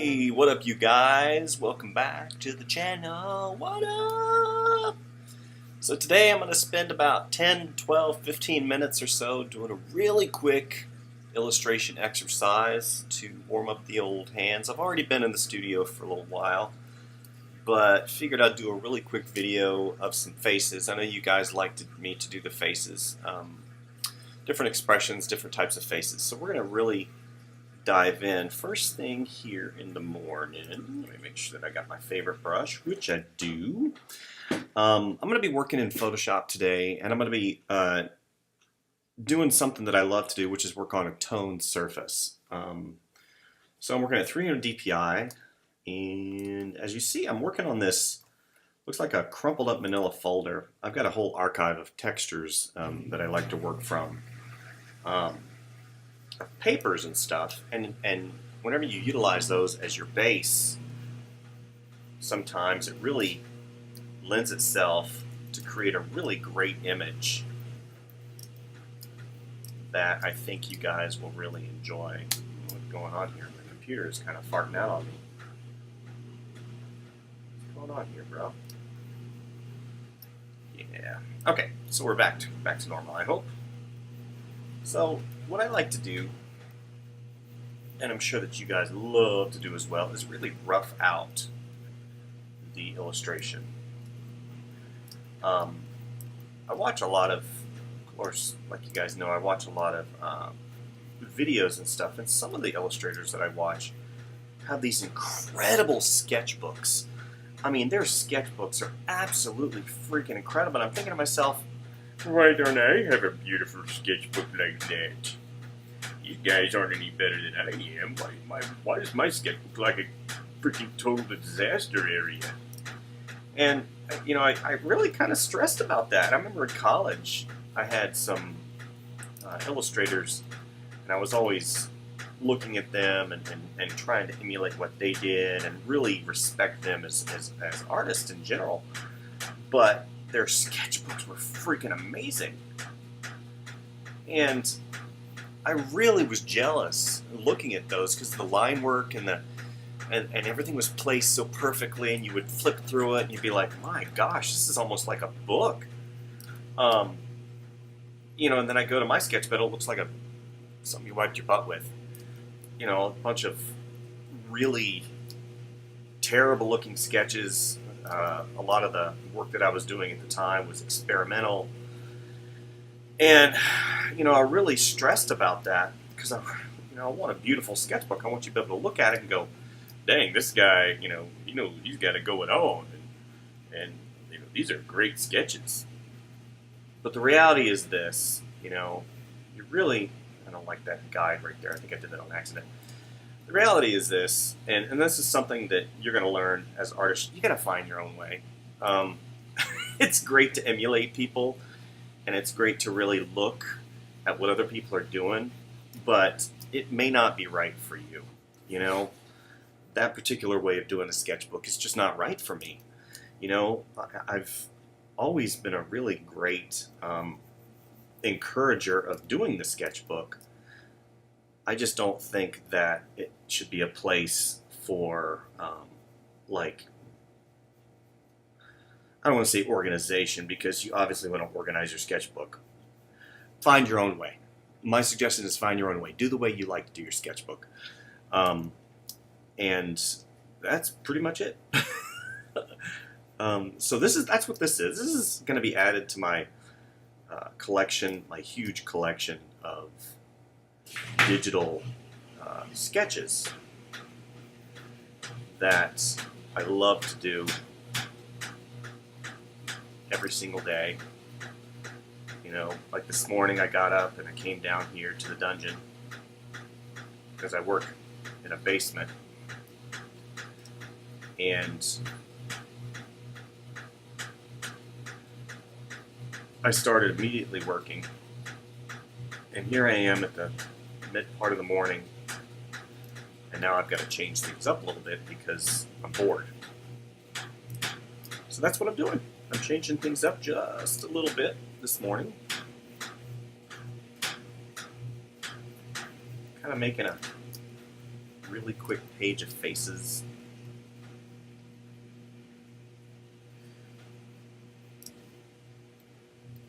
Hey, what up you guys? Welcome back to the channel. What up? So today I'm going to spend about 10, 12, 15 minutes or so doing a really quick illustration exercise to warm up the old hands. I've already been in the studio for a little while, but figured I'd do a really quick video of some faces. I know you guys liked me to do the faces. Different expressions, different types of faces. So we're going to really dive in. First thing here in the morning, let me make sure that I got my favorite brush, which I do. I'm going to be working in Photoshop today, and I'm going to be doing something that I love to do, which is work on a toned surface. So I'm working at 300 dpi, and as you see, I'm working on this, looks like a crumpled up manila folder. I've got a whole archive of textures that I like to work from. Papers and stuff, and whenever you utilize those as your base, sometimes it really lends itself to create a really great image that I think you guys will really enjoy. What's going on here? My computer is kind of farting out on me. What's going on here, bro? Yeah. Okay, so we're back to normal, I hope. So what I like to do, and I'm sure that you guys love to do as well, is really rough out the illustration. I watch a lot of course, like you guys know, I watch a lot of videos and stuff, and some of the illustrators that I watch have these incredible sketchbooks. I mean, their sketchbooks are absolutely freaking incredible, and I'm thinking to myself, why don't I have a beautiful sketchbook like that? You guys aren't any better than I am. Why does my sketchbook look like a freaking total disaster area? And, you know, I really kind of stressed about that. I remember in college, I had some illustrators, and I was always looking at them and trying to emulate what they did and really respect them as artists in general. But their sketchbooks were freaking amazing. And I really was jealous looking at those because the line work and everything was placed so perfectly, and you would flip through it and you'd be like, my gosh, this is almost like a book. You know, and then I go to my sketch bed, it looks like something you wiped your butt with. You know, a bunch of really terrible looking sketches. A lot of the work that I was doing at the time was experimental. And, you know, I really stressed about that because I want a beautiful sketchbook. I want you to be able to look at it and go, dang, this guy, he's got it going on. And these are great sketches. But the reality is this, you really, I don't like that guide right there. I think I did that on accident. The reality is this, and this is something that you're going to learn as artists. You got to find your own way. It's great to emulate people, and it's great to really look at what other people are doing, but it may not be right for you. You know, that particular way of doing a sketchbook is just not right for me. You know, I've always been a really great encourager of doing the sketchbook. I just don't think that it should be a place for, I don't want to say organization, because you obviously want to organize your sketchbook. Find your own way. My suggestion is find your own way. Do the way you like to do your sketchbook. And that's pretty much it. So that's what this is. This is going to be added to my collection, my huge collection of digital sketches that I love to do every single day. You know, like this morning I got up and I came down here to the dungeon because I work in a basement, and I started immediately working, and here I am at the mid part of the morning, and now I've got to change things up a little bit because I'm bored. So that's what I'm doing. I'm changing things up just a little bit this morning. Kind of making a really quick page of faces.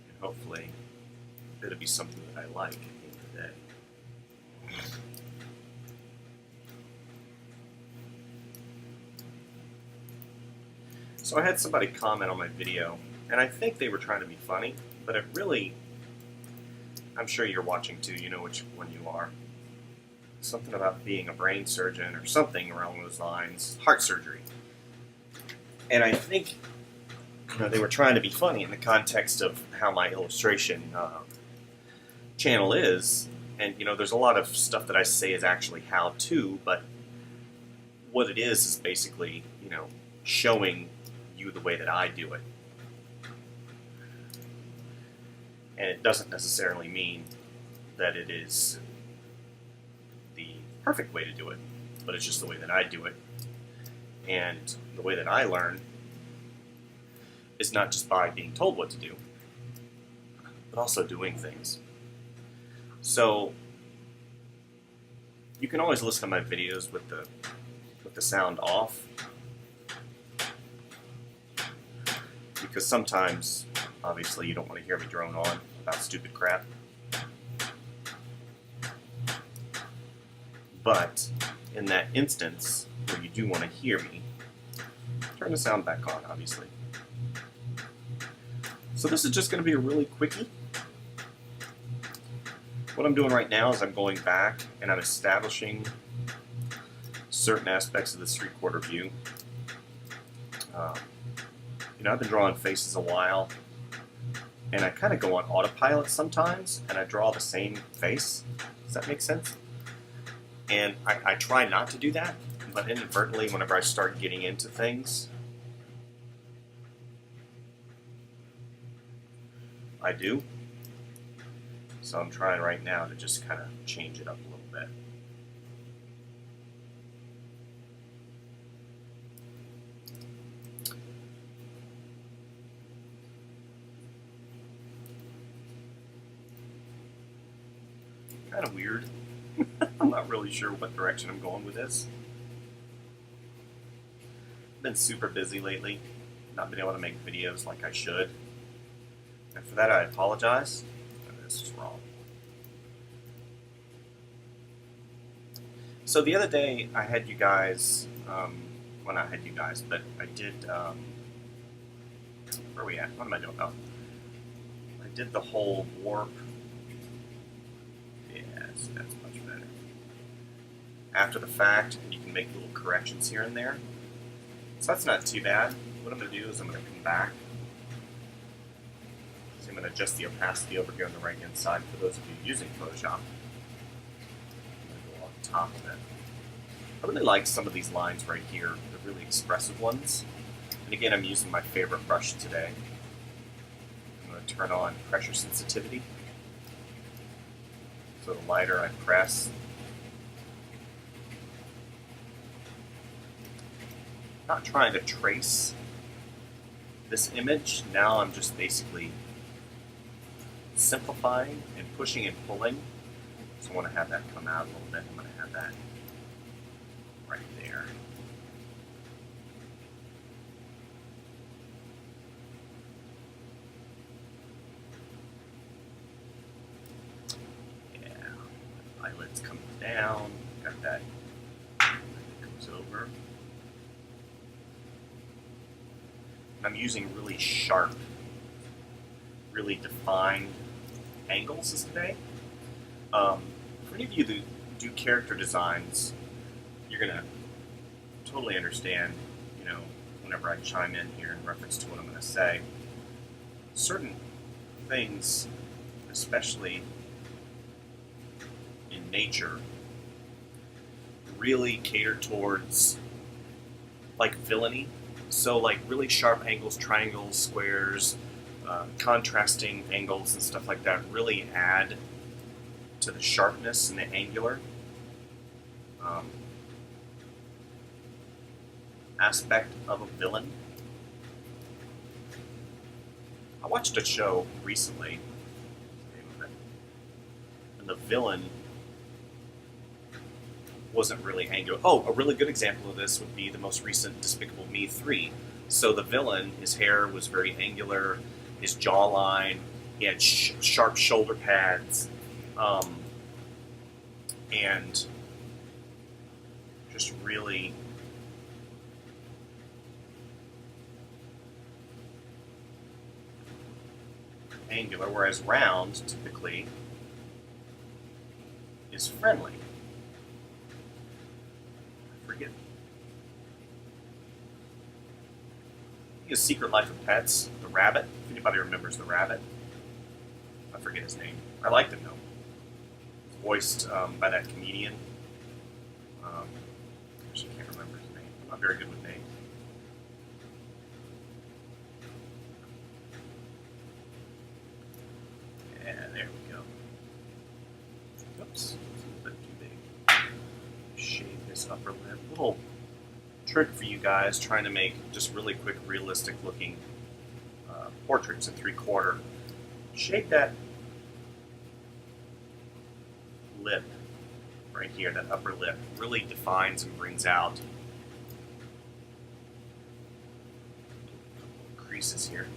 And hopefully it'll be something that I like at the end of the day. So I had somebody comment on my video, and I think they were trying to be funny, but it really, I'm sure you're watching too, you know which one you are. Something about being a brain surgeon or something along those lines, heart surgery. And I think, you know, they were trying to be funny in the context of how my illustration channel is. And, you know, there's a lot of stuff that I say is actually how-to, but what it is basically, you know, showing you the way that I do it. And it doesn't necessarily mean that it is the perfect way to do it, but it's just the way that I do it. And the way that I learn is not just by being told what to do, but also doing things. So you can always listen to my videos with the sound off, because sometimes, obviously, you don't want to hear me drone on about stupid crap. But in that instance where you do want to hear me, turn the sound back on, obviously. So this is just going to be a really quickie. What I'm doing right now is I'm going back and I'm establishing certain aspects of this 3/4 view. You know, I've been drawing faces a while, and I kind of go on autopilot sometimes, and I draw the same face. Does that make sense? And I try not to do that, but inadvertently, whenever I start getting into things, I do. So I'm trying right now to just kind of change it up a little bit. Kind of weird. I'm not really sure what direction I'm going with this. I've been super busy lately, not been able to make videos like I should. And for that I apologize. This is wrong. So the other day I had you guys, well not had you guys, but I did, where are we at? What am I doing? Oh, I did the whole warp. Yes, that's much better. After the fact, and you can make little corrections here and there. So that's not too bad. What I'm going to do is I'm going to come back. So I'm going to adjust the opacity over here on the right hand side for those of you using Photoshop. I'm going to go on top of it. I really like some of these lines right here, the really expressive ones. And again, I'm using my favorite brush today. I'm going to turn on pressure sensitivity. So the lighter I press, not trying to trace this image. Now I'm just basically simplifying and pushing and pulling. So I want to have that come out a little bit. I'm going to have that right there. Yeah, eyelids coming down. Got that. It comes over. I'm using really sharp, really defined angles this today. For any of you that do character designs, you're going to totally understand, you know, whenever I chime in here in reference to what I'm going to say. Certain things, especially in nature, really cater towards, like, villainy. So, like, really sharp angles, triangles, squares, contrasting angles and stuff like that really add to the sharpness and the angular aspect of a villain. I watched a show recently, and the villain wasn't really angular. Oh, a really good example of this would be the most recent Despicable Me 3. So the villain, his hair was very angular, his jawline, he had sharp shoulder pads, and just really angular, whereas round typically is friendly. I forget. His Secret Life of Pets, the rabbit. If anybody remembers the rabbit, I forget his name. I liked him though. Voiced by that comedian. Actually, can't remember his name. I'm not very good with names. Yeah, there we go. Oops, it's a little bit too big. Shave this upper lip. Little trick for you guys trying to make just really quick, realistic looking portraits in 3/4. Shave that lip right here, that upper lip, really defines and brings out creases here.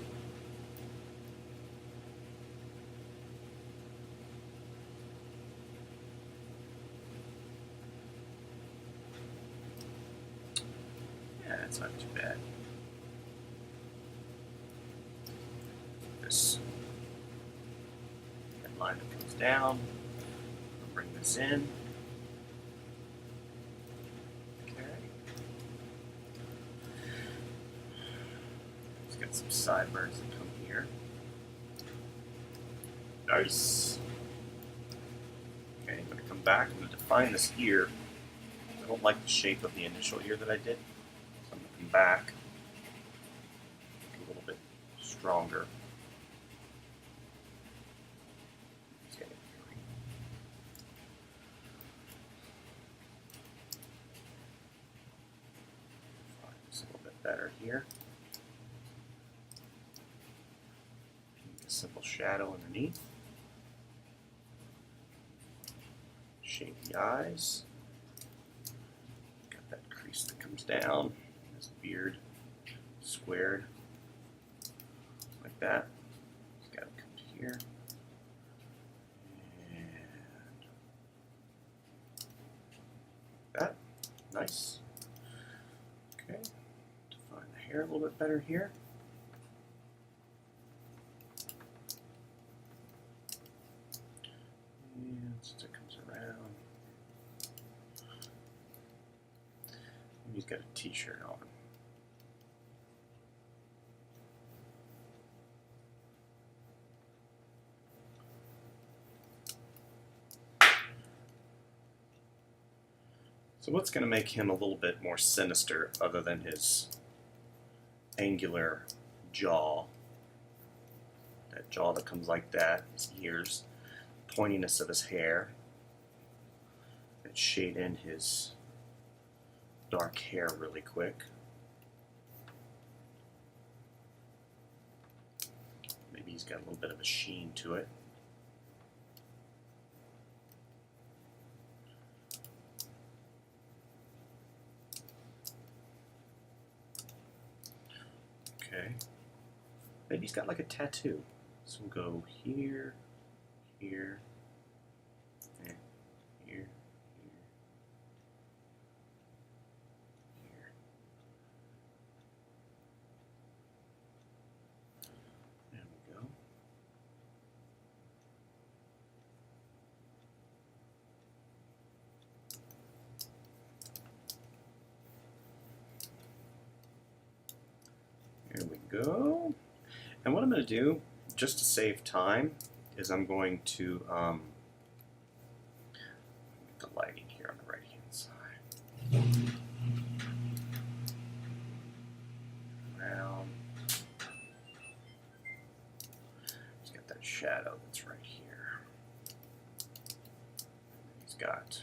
Yeah, that's not too bad. This headline that comes down. I'll bring this in. Some sideburns that come here. Nice. Okay, I'm going to come back. I'm going to define this ear. I don't like the shape of the initial ear that I did, so I'm going to come back a little bit stronger. Find this a little bit better here. Simple shadow underneath. Shape the eyes. Got that crease that comes down. His beard squared like that. It's got to come to here. And that. Nice. Okay. Define the hair a little bit better here. Since it comes around, he's got a t-shirt on. So what's going to make him a little bit more sinister other than his angular jaw? That jaw that comes like that, his ears. Pointiness of his hair, and shade in his dark hair really quick. Maybe he's got a little bit of a sheen to it. Okay. Maybe he's got like a tattoo. So we'll go here, here, and here, here, here. There we go. There we go. And what I'm going to do, just to save time, is I'm going to get the lighting here on the right hand side. Around. He's got that shadow that's right here. He's got, to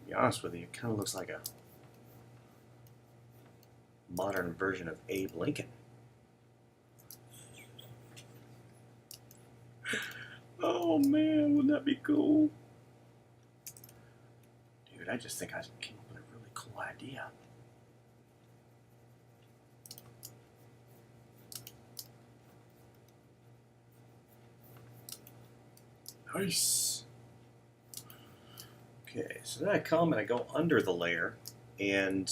be honest with you, it kind of looks like a modern version of Abe Lincoln. Oh Oh man, wouldn't that be cool? Dude, I just think I came up with a really cool idea. Nice. Okay, so then I come and I go under the layer, and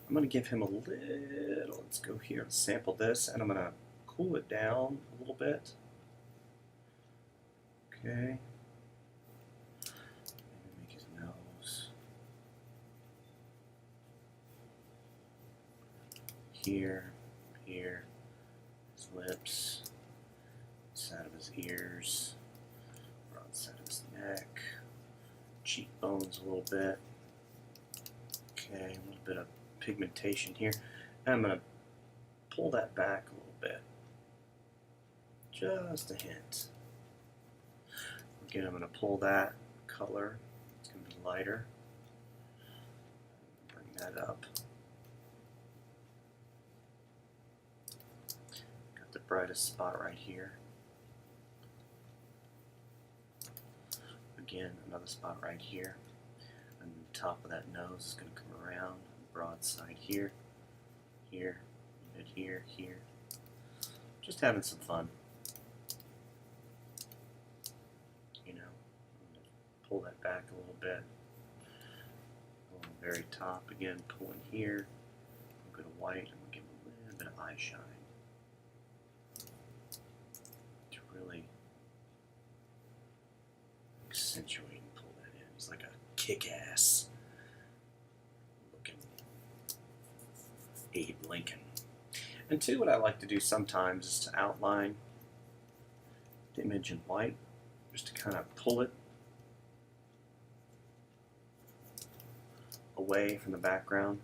I'm going to give him a little, let's go here and sample this, and I'm going to cool it down a little bit. Okay. Maybe make his nose. Here, here, his lips, side of his ears, broad side of his neck, cheekbones a little bit. Okay, a little bit of pigmentation here. And I'm going to pull that back a little bit. Just a hint. Again, I'm going to pull that color. It's going to be lighter. Bring that up. Got the brightest spot right here. Again, another spot right here. And the top of that nose is going to come around. Broad side here, here, here, here. Just having some fun. You know, I'm going to pull that back a little bit. On the very top again, pulling here. I'm going to white. I'm going to give him a little bit of eye shine. To really accentuate and pull that in. He's like a kick-ass looking Abe Lincoln. And two, what I like to do sometimes is to outline the image in white, just to kind of pull it away from the background.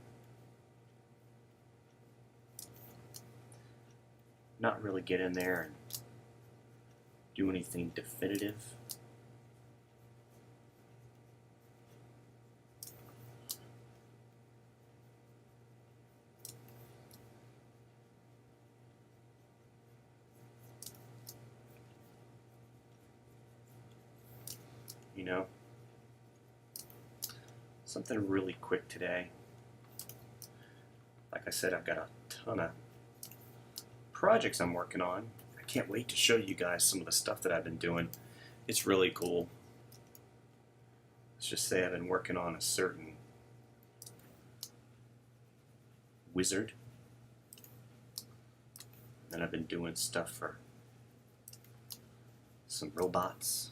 Not really get in there and do anything definitive. You know, something really quick today. Like I said, I've got a ton of projects I'm working on. I can't wait to show you guys some of the stuff that I've been doing. It's really cool. Let's just say I've been working on a certain wizard. Then I've been doing stuff for some robots.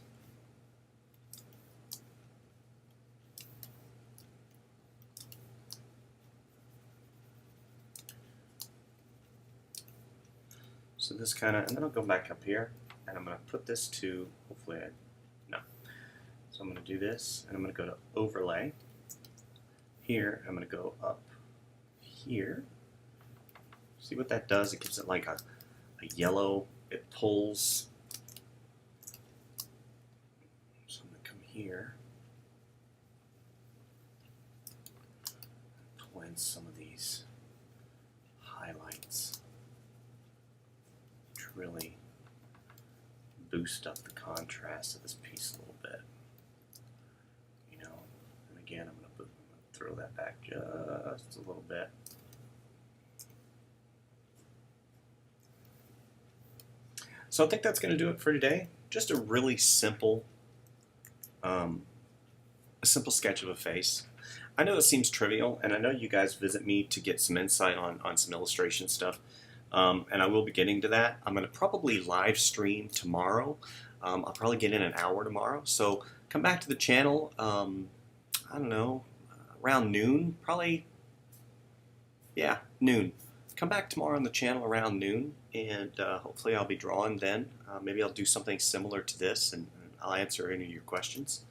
So this kind of, and then I'll go back up here, and I'm going to put this to, hopefully no. So I'm going to do this, and I'm going to go to Overlay. Here, I'm going to go up here. See what that does? It gives it like a yellow, it pulls. So I'm going to come here, pull in some of these highlights. Really boost up the contrast of this piece a little bit, you know. And again, I'm going to throw that back just a little bit. So I think that's going to do it for today. Just a really simple, sketch of a face. I know it seems trivial, and I know you guys visit me to get some insight on some illustration stuff. And I will be getting to that. I'm going to probably live stream tomorrow. I'll probably get in an hour tomorrow. So come back to the channel, I don't know, around noon, probably, yeah, noon. Come back tomorrow on the channel around noon, and hopefully I'll be drawing then. Maybe I'll do something similar to this, and I'll answer any of your questions.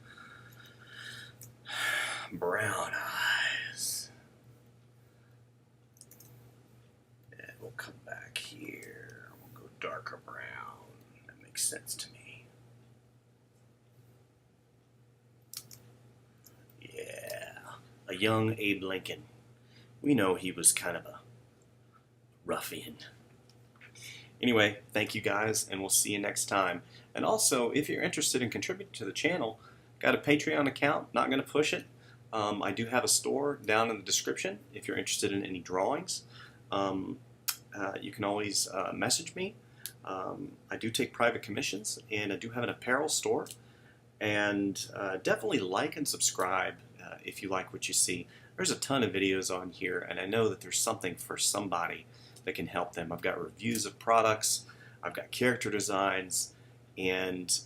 Brown eyes. And we'll come back here. We'll go darker brown. That makes sense to me. Yeah. A young Abe Lincoln. We know he was kind of a ruffian. Anyway, thank you guys, and we'll see you next time. And also, if you're interested in contributing to the channel, got a Patreon account, not going to push it. I do have a store down in the description if you're interested in any drawings. You can always message me. I do take private commissions, and I do have an apparel store. And definitely like and subscribe if you like what you see. There's a ton of videos on here, and I know that there's something for somebody that can help them. I've got reviews of products, I've got character designs, and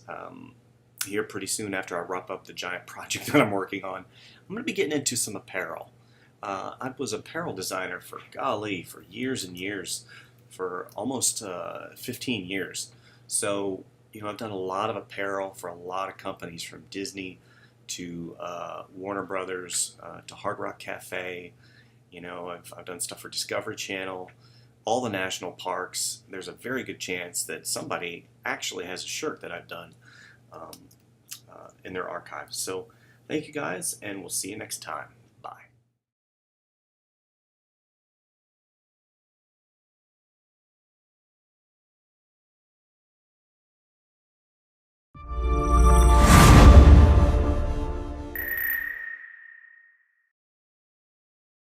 here pretty soon after I wrap up the giant project that I'm working on, I'm going to be getting into some apparel. I was an apparel designer for years and years, for almost 15 years. So, you know, I've done a lot of apparel for a lot of companies, from Disney to Warner Brothers to Hard Rock Cafe. You know, I've done stuff for Discovery Channel, all the national parks. There's a very good chance that somebody actually has a shirt that I've done in their archives. So thank you guys, and we'll see you next time.